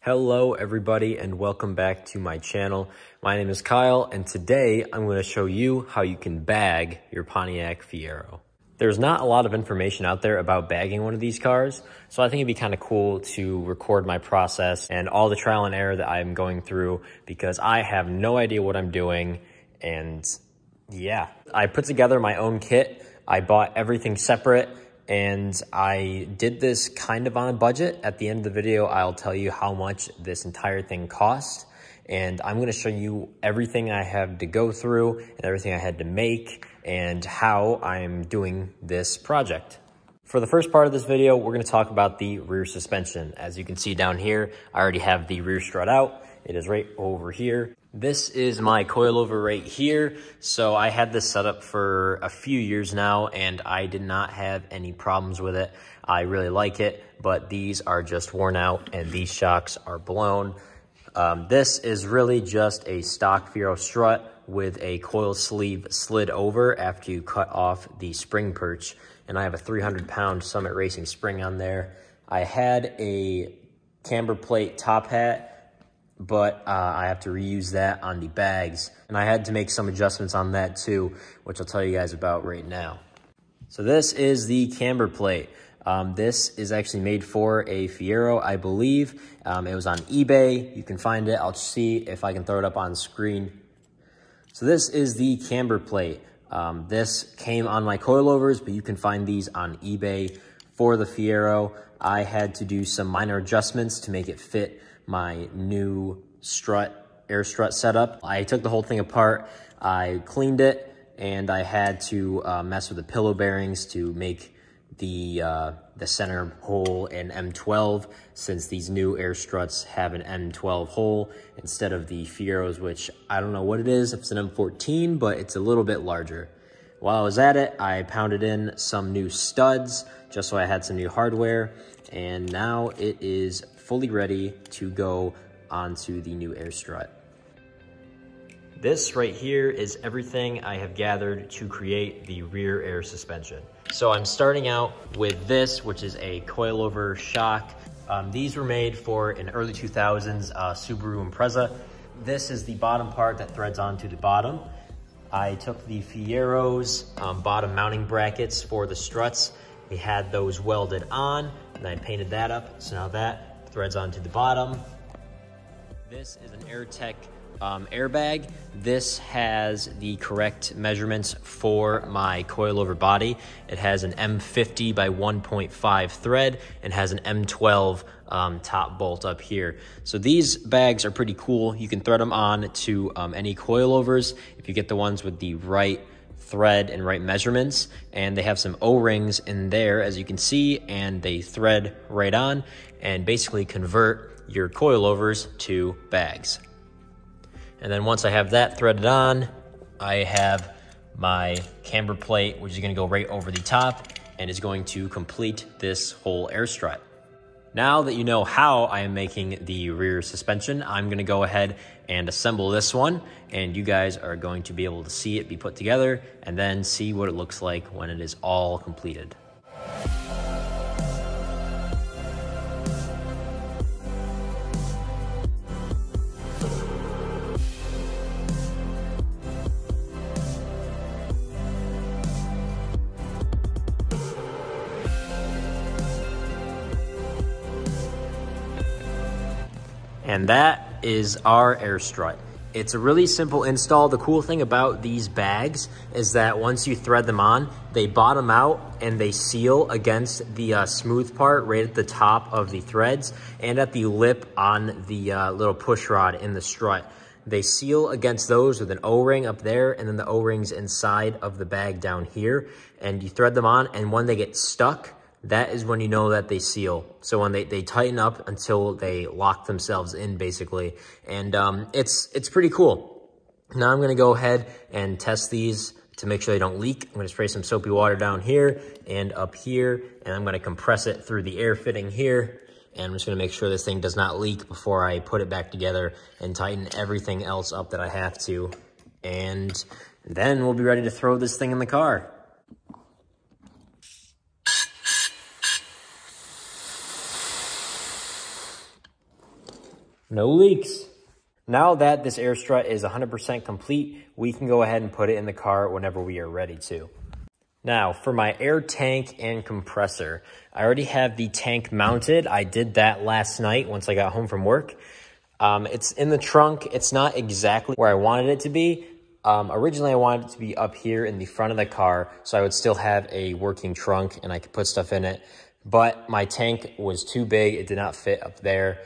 Hello everybody and welcome back to my channel. My name is Kyle and today I'm going to show you how you can bag your Pontiac Fiero. There's not a lot of information out there about bagging one of these cars, so I think it'd be kind of cool to record my process and all the trial and error that I'm going through because I have no idea what I'm doing. And yeah, I put together my own kit. I bought everything separate. And I did this kind of on a budget. At the end of the video, I'll tell you how much this entire thing cost. And I'm gonna show you everything I have to go through and everything I had to make and how I'm doing this project. For the first part of this video, we're gonna talk about the rear suspension. As you can see down here, I already have the rear strut out. It is right over here. This is my coilover right here. So I had this set up for a few years now and I did not have any problems with it. I really like it, but these are just worn out and these shocks are blown. This is really just a stock Fiero strut with a coil sleeve slid over after you cut off the spring perch. And I have a 300-pound Summit Racing spring on there. I had a camber plate top hat, but I have to reuse that on the bags. And I had to make some adjustments on that too, which I'll tell you guys about right now. So this is the camber plate. This is actually made for a Fiero, I believe. It was on eBay. You can find it. I'll see if I can throw it up on screen. So this is the camber plate. This came on my coilovers, but you can find these on eBay for the Fiero. I had to do some minor adjustments to make it fit my new air strut setup. I took the whole thing apart, I cleaned it, and I had to mess with the pillow bearings to make the center hole an M12, since these new air struts have an M12 hole instead of the Fieros, which I don't know what it is, if it's an M14, but it's a little bit larger. While I was at it, I pounded in some new studs just so I had some new hardware, and now it is fully ready to go onto the new air strut. This right here is everything I have gathered to create the rear air suspension. So I'm starting out with this, which is a coilover shock. These were made for an early 2000s Subaru Impreza. This is the bottom part that threads onto the bottom. I took the Fiero's bottom mounting brackets for the struts. We had those welded on, and I painted that up, so now that threads onto the bottom. This is an AirTech airbag. This has the correct measurements for my coilover body. It has an M50 by 1.5 thread and has an M12 top bolt up here. So these bags are pretty cool. You can thread them on to any coilovers if you get the ones with the right thread and right measurements, and they have some O-rings in there, as you can see, and they thread right on and basically convert your coilovers to bags. And then once I have that threaded on, I have my camber plate, which is going to go right over the top and is going to complete this whole air strut. Now that you know how I am making the rear suspension, I'm going to go ahead and assemble this one, and you guys are going to be able to see it be put together and then see what it looks like when it is all completed. And that is our air strut. It's a really simple install. The cool thing about these bags is that once you thread them on, they bottom out and they seal against the smooth part right at the top of the threads and at the lip on the little push rod in the strut. They seal against those with an O-ring up there and then the O-rings inside of the bag down here. And you thread them on, and when they get stuck, that is when you know that they seal. So when they tighten up until they lock themselves in, basically. And it's pretty cool. Now I'm gonna go ahead and test these to make sure they don't leak. I'm gonna spray some soapy water down here and up here, and I'm gonna compress it through the air fitting here. And I'm just gonna make sure this thing does not leak before I put it back together and tighten everything else up that I have to. And then we'll be ready to throw this thing in the car. No leaks. Now that this air strut is 100% complete, we can go ahead and put it in the car whenever we are ready to. Now, for my air tank and compressor, I already have the tank mounted. I did that last night once I got home from work. It's in the trunk. It's not exactly where I wanted it to be. Originally, I wanted it to be up here in the front of the car, so I would still have a working trunk and I could put stuff in it. But my tank was too big. It did not fit up there.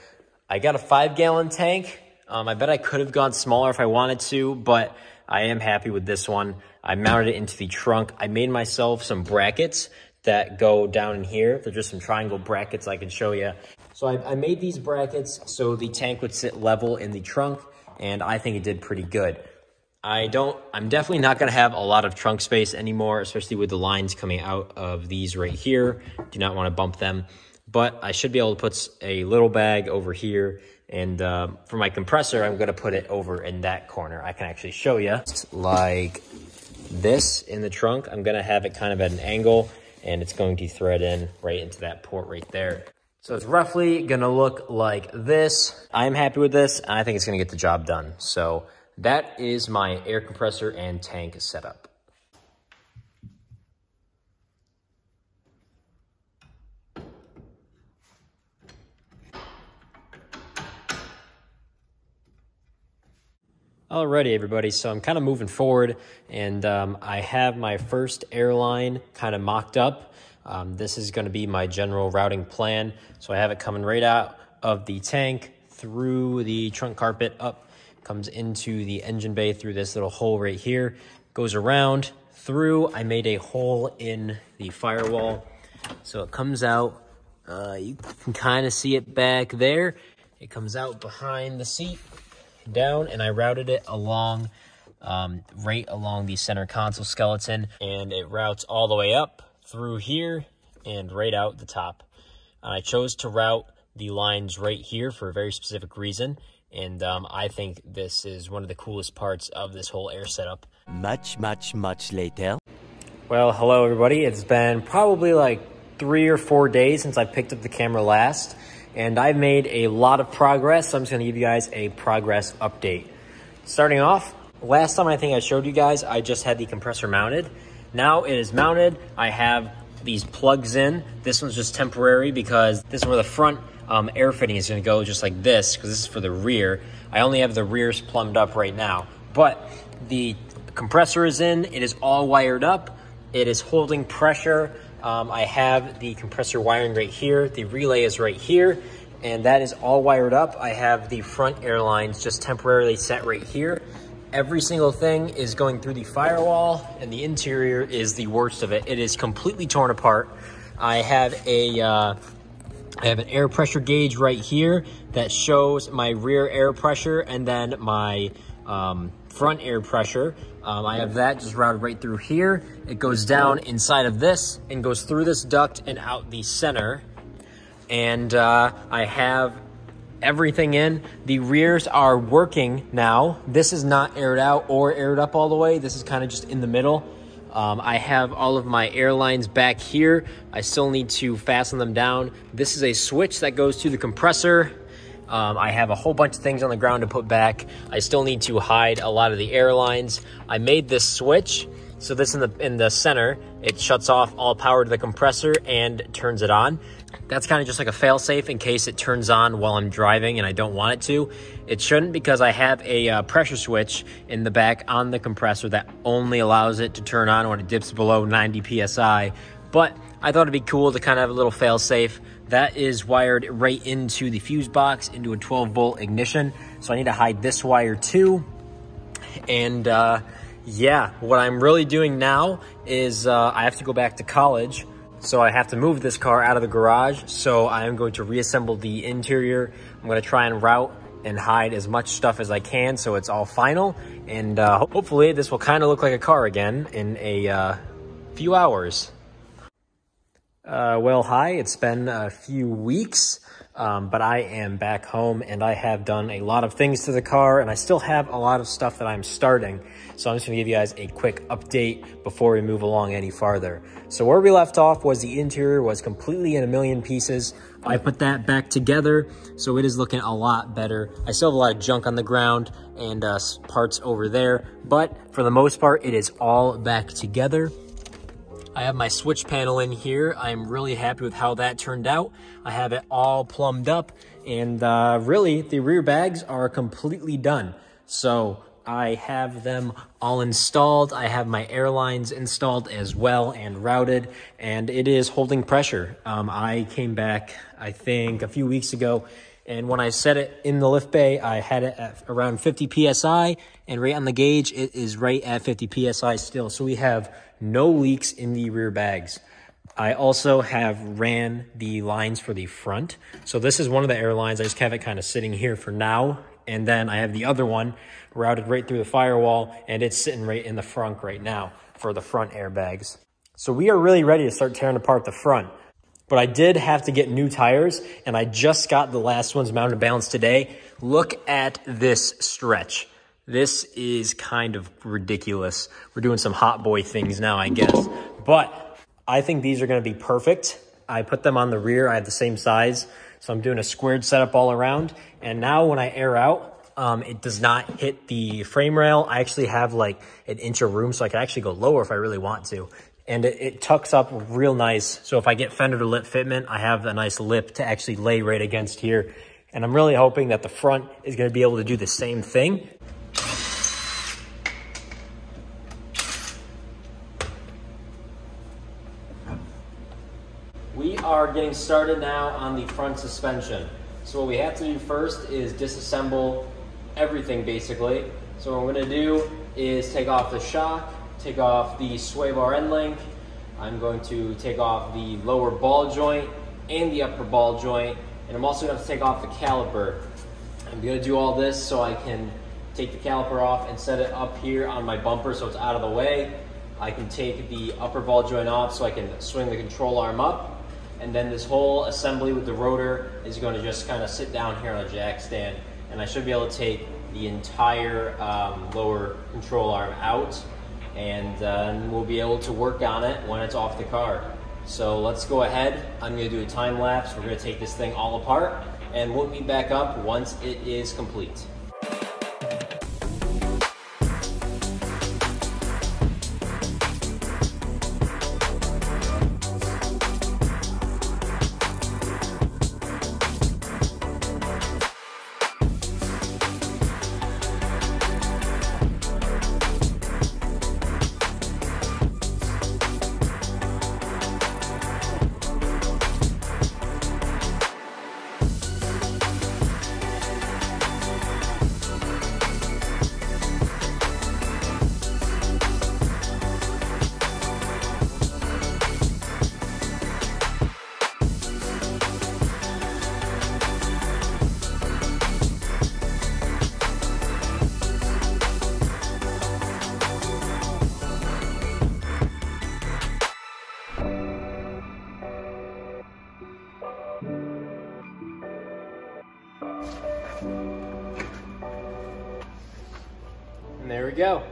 I got a 5-gallon tank. I bet I could have gone smaller if I wanted to, but I am happy with this one. I mounted it into the trunk. I made myself some brackets that go down in here. They're just some triangle brackets I can show you. So I made these brackets so the tank would sit level in the trunk, and I think it did pretty good. I'm definitely not going to have a lot of trunk space anymore, especially with the lines coming out of these right here. Do not want to bump them, but I should be able to put a little bag over here. And for my compressor, I'm going to put it over in that corner. I can actually show you. It's like this in the trunk. I'm going to have it kind of at an angle, and it's going to thread in right into that port right there. So it's roughly going to look like this. I'm happy with this, and I think it's going to get the job done. So that is my air compressor and tank setup. Alrighty, everybody, so I'm kind of moving forward, and I have my first airline kind of mocked up. This is going to be my general routing plan. So I have it coming right out of the tank, through the trunk carpet, up, comes into the engine bay through this little hole right here, goes around, through. I made a hole in the firewall, so it comes out. You can kind of see it back there. It comes out behind the seat, down, and I routed it along, right along the center console skeleton, and it routes all the way up through here and right out the top. I chose to route the lines right here for a very specific reason, and I think this is one of the coolest parts of this whole air setup. Much later. Well, hello everybody. It's been probably like 3 or 4 days since I picked up the camera last, and I've made a lot of progress, so I'm just going to give you guys a progress update. Starting off, last time I think I showed you guys, I just had the compressor mounted. Now it is mounted. I have these plugs in. This one's just temporary because this is where the front air fitting is going to go, just like this, because this is for the rear. I only have the rears plumbed up right now, but the compressor is in. It is all wired up. It is holding pressure. I have the compressor wiring right here. The relay is right here, and that is all wired up. I have the front air lines just temporarily set right here. Every single thing is going through the firewall, and the interior is the worst of it. It is completely torn apart. I have an air pressure gauge right here that shows my rear air pressure and then my front air pressure. I have that just routed right through here. It goes down inside of this and goes through this duct and out the center. And I have everything in. The rears are working now. This is not aired out or aired up all the way. This is kind of just in the middle. I have all of my airlines back here. I still need to fasten them down. This is a switch that goes to the compressor. I have a whole bunch of things on the ground to put back. I still need to hide a lot of the airlines. I made this switch. So this in the center, it shuts off all power to the compressor and turns it on. That's kind of just like a fail-safe in case it turns on while I'm driving and I don't want it to. It shouldn't, because I have a pressure switch in the back on the compressor that only allows it to turn on when it dips below 90 PSI. But I thought it'd be cool to kind of have a little fail-safe. That is wired right into the fuse box, into a 12-volt ignition. So I need to hide this wire too. And yeah, what I'm really doing now is I have to go back to college. So I have to move this car out of the garage. So I am going to reassemble the interior. I'm going to try and route and hide as much stuff as I can so it's all final. And hopefully this will kind of look like a car again in a few hours. Well, hi, it's been a few weeks. but I am back home and I have done a lot of things to the car and I still have a lot of stuff that I'm starting. So I'm just gonna give you guys a quick update before we move along any farther. So where we left off was the interior was completely in a million pieces. I put that back together, so it is looking a lot better. I still have a lot of junk on the ground and parts over there, but for the most part, it is all back together. I have my switch panel in here. I'm really happy with how that turned out. I have it all plumbed up, and really, the rear bags are completely done. So I have them all installed. I have my airlines installed as well and routed, and it is holding pressure. I came back, I think, a few weeks ago, and when I set it in the lift bay, I had it at around 50 PSI, and right on the gauge, it is right at 50 PSI still. So we have no leaks in the rear bags. I also have ran the lines for the front. So this is one of the airlines. I just have it kind of sitting here for now. And then I have the other one routed right through the firewall, and it's sitting right in the front right now for the front airbags. So we are really ready to start tearing apart the front. But I did have to get new tires, and I just got the last ones mounted and balanced today. Look at this stretch. This is kind of ridiculous. We're doing some hot boy things now, I guess. But I think these are gonna be perfect. I put them on the rear. I have the same size. So I'm doing a squared setup all around. And now when I air out, it does not hit the frame rail. I actually have like an inch of room, so I can actually go lower if I really want to. And it tucks up real nice. So if I get fender to lip fitment, I have a nice lip to actually lay right against here. And I'm really hoping that the front is gonna be able to do the same thing. We are getting started now on the front suspension. So what we have to do first is disassemble everything basically. So what I'm gonna do is take off the shock, take off the sway bar end link. I'm going to take off the lower ball joint and the upper ball joint. And I'm also gonna have to take off the caliper. I'm gonna do all this so I can take the caliper off and set it up here on my bumper so it's out of the way. I can take the upper ball joint off so I can swing the control arm up. And then this whole assembly with the rotor is going to just kind of sit down here on a jack stand. And I should be able to take the entire lower control arm out. And we'll be able to work on it when it's off the car. So let's go ahead. I'm going to do a time lapse. We're going to take this thing all apart. And we'll be back up once it is complete. And there we go.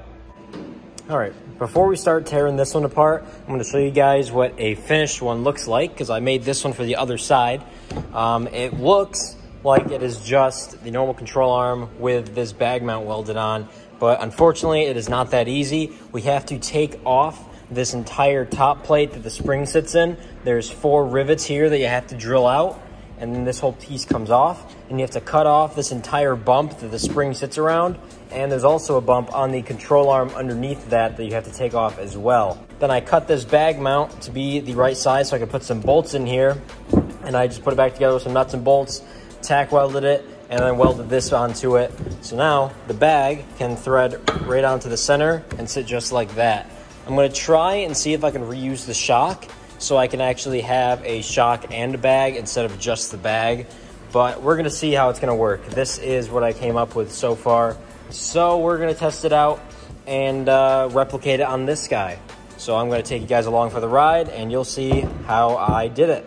All right, before we start tearing this one apart, I'm gonna show you guys what a finished one looks like because I made this one for the other side. It looks like it is just the normal control arm with this bag mount welded on, but unfortunately it is not that easy. We have to take off this entire top plate that the spring sits in. There's 4 rivets here that you have to drill out, and then this whole piece comes off, and you have to cut off this entire bump that the spring sits around, and there's also a bump on the control arm underneath that you have to take off as well. Then I cut this bag mount to be the right size so I could put some bolts in here, and I just put it back together with some nuts and bolts, tack welded it, and then welded this onto it. So now the bag can thread right onto the center and sit just like that. I'm gonna try and see if I can reuse the shock so I can actually have a shock and a bag instead of just the bag. But we're gonna see how it's gonna work. This is what I came up with so far. So we're gonna test it out and replicate it on this guy. So I'm gonna take you guys along for the ride and you'll see how I did it.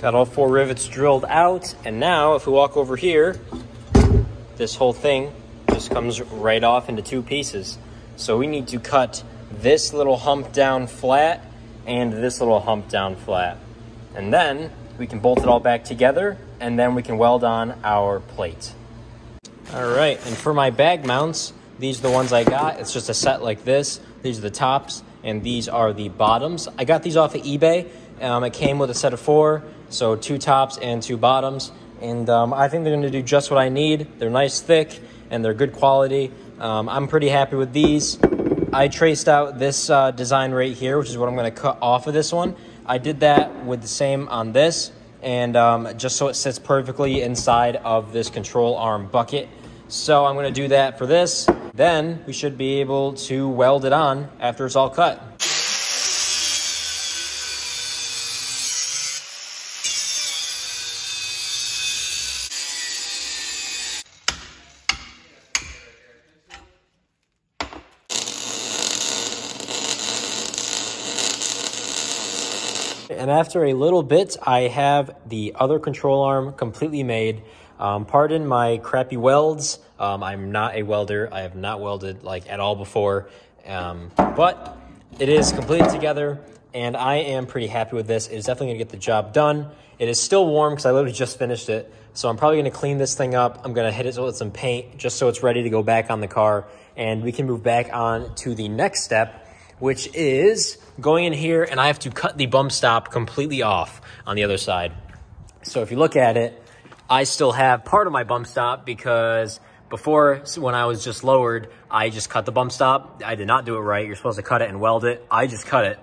Got all 4 rivets drilled out, and now if we walk over here, this whole thing just comes right off into 2 pieces. So we need to cut this little hump down flat and this little hump down flat. And then we can bolt it all back together, and then we can weld on our plate. All right, and for my bag mounts, these are the ones I got. It's just a set like this. These are the tops, and these are the bottoms. I got these off of eBay. It came with a set of 4, so 2 tops and 2 bottoms. And I think they're gonna do just what I need. They're nice, thick, and they're good quality. I'm pretty happy with these. I traced out this design right here, which is what I'm gonna cut off of this one. I did that with the same on this, and just so it sits perfectly inside of this control arm bucket. So I'm gonna do that for this. Then we should be able to weld it on after it's all cut. And after a little bit, I have the other control arm completely made. Pardon my crappy welds. I'm not a welder. I have not welded like at all before, but it is completed together, and I am pretty happy with this. It is definitely gonna get the job done. It is still warm because I literally just finished it. So I'm probably gonna clean this thing up. I'm gonna hit it with some paint just so it's ready to go back on the car, and we can move back on to the next step, which is going in here, and I have to cut the bump stop completely off on the other side. So if you look at it, I still have part of my bump stop because before, when I was just lowered, I just cut the bump stop. I did not do it right. You're supposed to cut it and weld it. I just cut it.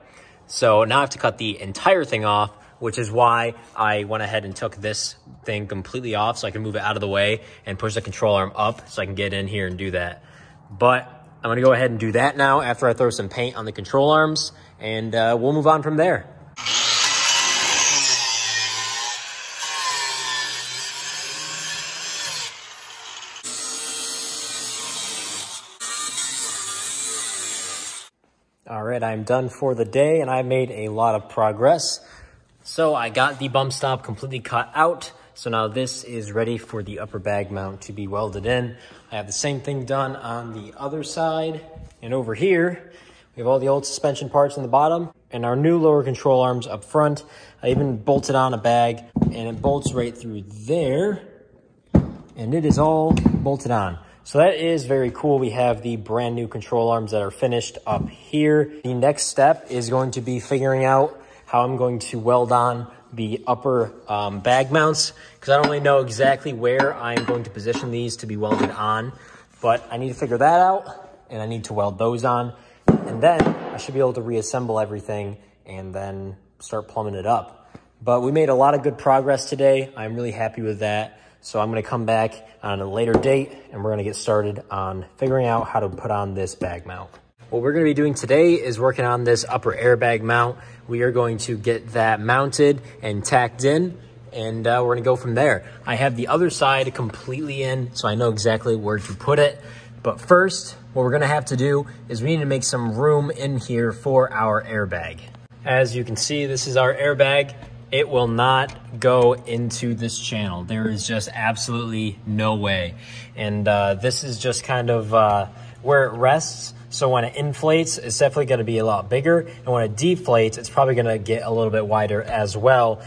So now I have to cut the entire thing off, which is why I went ahead and took this thing completely off so I can move it out of the way and push the control arm up so I can get in here and do that. But I'm gonna go ahead and do that now after I throw some paint on the control arms, and we'll move on from there. All right, I'm done for the day, and I made a lot of progress. So I got the bump stop completely cut out. So now this is ready for the upper bag mount to be welded in. I have the same thing done on the other side. And over here, we have all the old suspension parts in the bottom and our new lower control arms up front. I even bolted on a bag, and it bolts right through there. And it is all bolted on. So that is very cool. We have the brand new control arms that are finished up here. The next step is going to be figuring out how I'm going to weld on the upper bag mounts, because I don't really know exactly where I'm going to position these to be welded on, but I need to figure that out, and I need to weld those on, and then I should be able to reassemble everything and then start plumbing it up. But we made a lot of good progress today. I'm really happy with that. So I'm going to come back on a later date, and we're going to get started on figuring out how to put on this bag mount. What we're going to be doing today is working on this upper airbag mount. We are going to get that mounted and tacked in, and we're going to go from there. I have the other side completely in, so I know exactly where to put it. But first, what we're going to have to do is we need to make some room in here for our airbag. As you can see, this is our airbag. It will not go into this channel. There is just absolutely no way. And this is just kind of where it rests. So when it inflates, it's definitely going to be a lot bigger. And when it deflates, it's probably going to get a little bit wider as well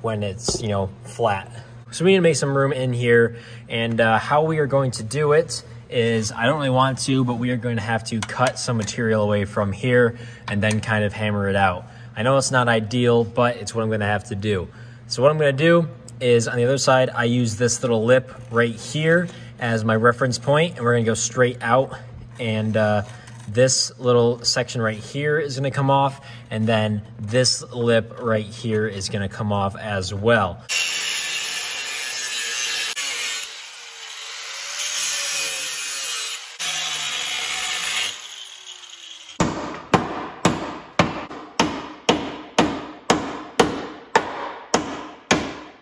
when it's, you know, flat. So we need to make some room in here. And how we are going to do it is, I don't really want to, but we are going to have to cut some material away from here and then kind of hammer it out. I know it's not ideal, but it's what I'm going to have to do. So what I'm going to do is, on the other side, I use this little lip right here as my reference point, and we're going to go straight out. And this little section right here is going to come off, and then this lip right here is going to come off as well.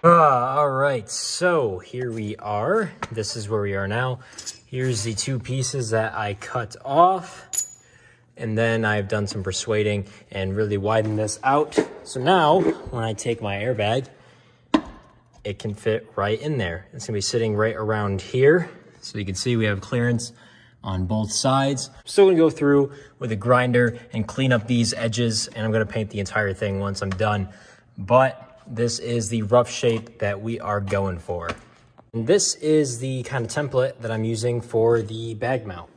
All right, so here we are. This is where we are now. Here's the 2 pieces that I cut off. And then I've done some persuading and really widened this out. So now, when I take my airbag it can fit right in there. It's gonna be sitting right around here. So you can see we have clearance on both sides. I'm still gonna go through with a grinder and clean up these edges, and I'm gonna paint the entire thing once I'm done. But this is the rough shape that we are going for. And this is the kind of template that I'm using for the bag mount.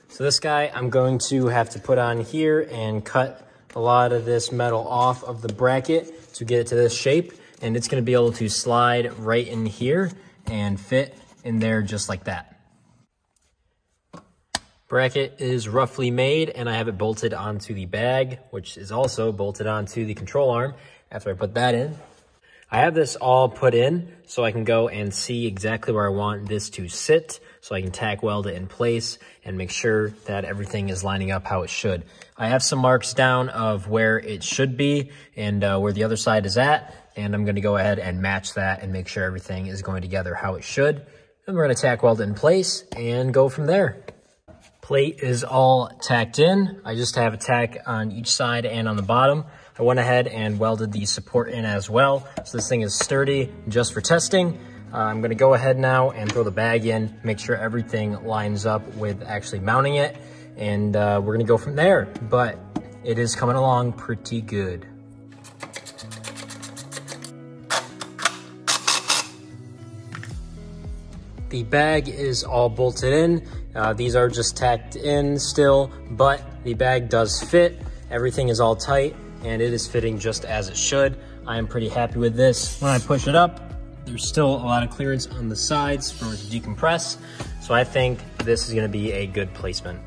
So this guy I'm going to have to put on here and cut a lot of this metal off of the bracket to get it to this shape. And it's gonna be able to slide right in here and fit in there just like that. Bracket is roughly made, and I have it bolted onto the bag, which is also bolted onto the control arm after I put that in. I have this all put in so I can go and see exactly where I want this to sit, so I can tack weld it in place and make sure that everything is lining up how it should. I have some marks down of where it should be and where the other side is at, and I'm gonna go ahead and match that and make sure everything is going together how it should. And we're gonna tack weld it in place and go from there. Plate is all tacked in. I just have a tack on each side and on the bottom. I went ahead and welded the support in as well. So this thing is sturdy just for testing. I'm gonna go ahead now and throw the bag in, make sure everything lines up with actually mounting it. And we're gonna go from there, but it is coming along pretty good. The bag is all bolted in. These are just tacked in still, but the bag does fit. Everything is all tight, and it is fitting just as it should. I am pretty happy with this. When I push it up, there's still a lot of clearance on the sides for it to decompress. So I think this is gonna be a good placement.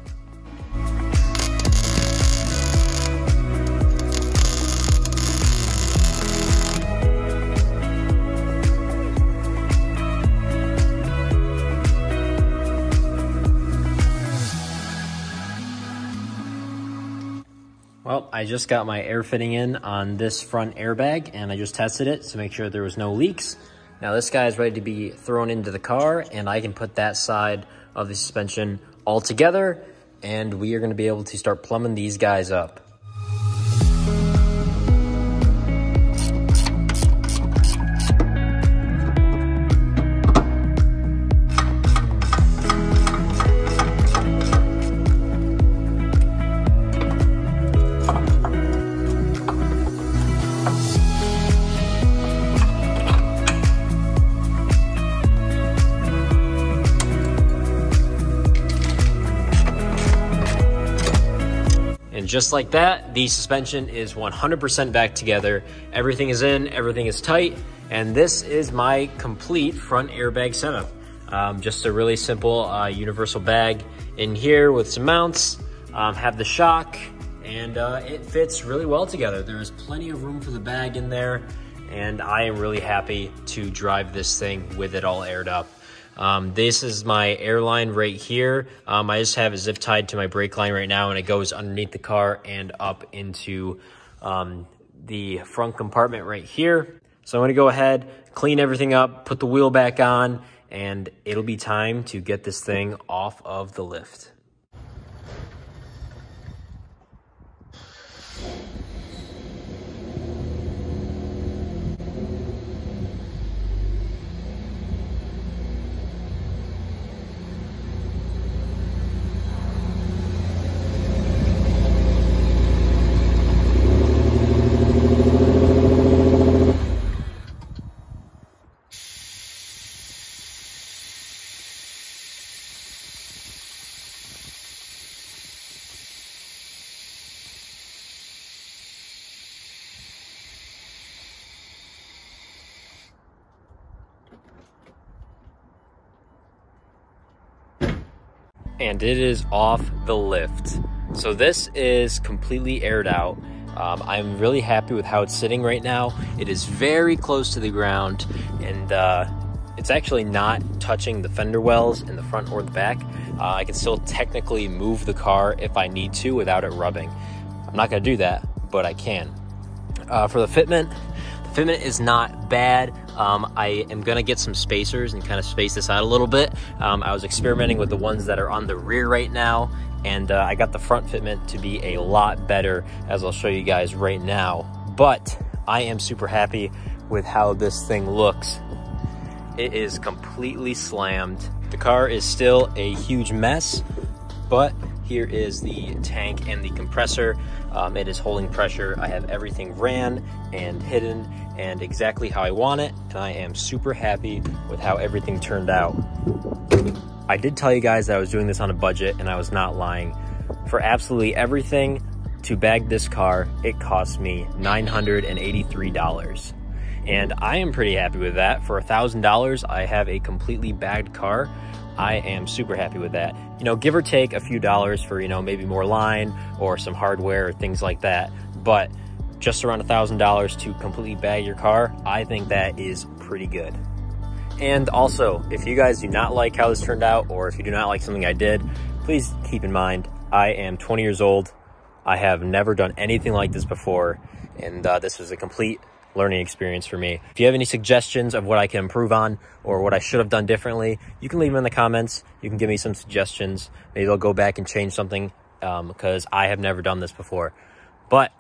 Well, I just got my air fitting in on this front airbag, and I just tested it to make sure there was no leaks. Now this guy is ready to be thrown into the car, and I can put that side of the suspension all together, and we are gonna be able to start plumbing these guys up. Just like that, the suspension is 100% back together. Everything is in, everything is tight, and this is my complete front airbag setup. Just a really simple universal bag in here with some mounts, have the shock, and it fits really well together. There is plenty of room for the bag in there, and I am really happy to drive this thing with it all aired up. This is my air line right here. I just have it zip tied to my brake line right now, and it goes underneath the car and up into the front compartment right here. So I'm gonna go ahead, clean everything up, put the wheel back on, and it'll be time to get this thing off of the lift. And it is off the lift. So this is completely aired out. I'm really happy with how it's sitting right now. It is very close to the ground, and it's actually not touching the fender wells in the front or the back. I can still technically move the car if I need to without it rubbing. I'm not gonna do that, but I can. For the fitment is not bad. I am gonna get some spacers and kind of space this out a little bit. I was experimenting with the ones that are on the rear right now, and I got the front fitment to be a lot better, as I'll show you guys right now. But I am super happy with how this thing looks. it is completely slammed. The car is still a huge mess, but here is the tank and the compressor. It is holding pressure. I have everything ran and hidden and exactly how I want it, and I am super happy with how everything turned out. I did tell you guys that I was doing this on a budget, and I was not lying. For absolutely everything to bag this car, it cost me $983. And I am pretty happy with that. For $1,000, I have a completely bagged car. I am super happy with that. You know, give or take a few dollars for, you know, maybe more line or some hardware or things like that. But just around $1,000 to completely bag your car, I think that is pretty good. And also, if you guys do not like how this turned out, or if you do not like something I did, please keep in mind, I am 20 years old. I have never done anything like this before, and this was a complete learning experience for me. If you have any suggestions of what I can improve on or what I should have done differently, you can leave them in the comments. You can give me some suggestions. Maybe I'll go back and change something because I have never done this before. But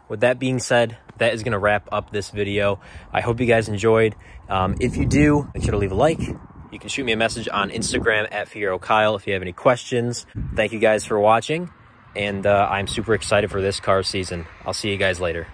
with that being said, that is going to wrap up this video. I hope you guys enjoyed. If you do, make sure to leave a like. You can shoot me a message on Instagram at FieroKyle if you have any questions. Thank you guys for watching, and I'm super excited for this car season. I'll see you guys later.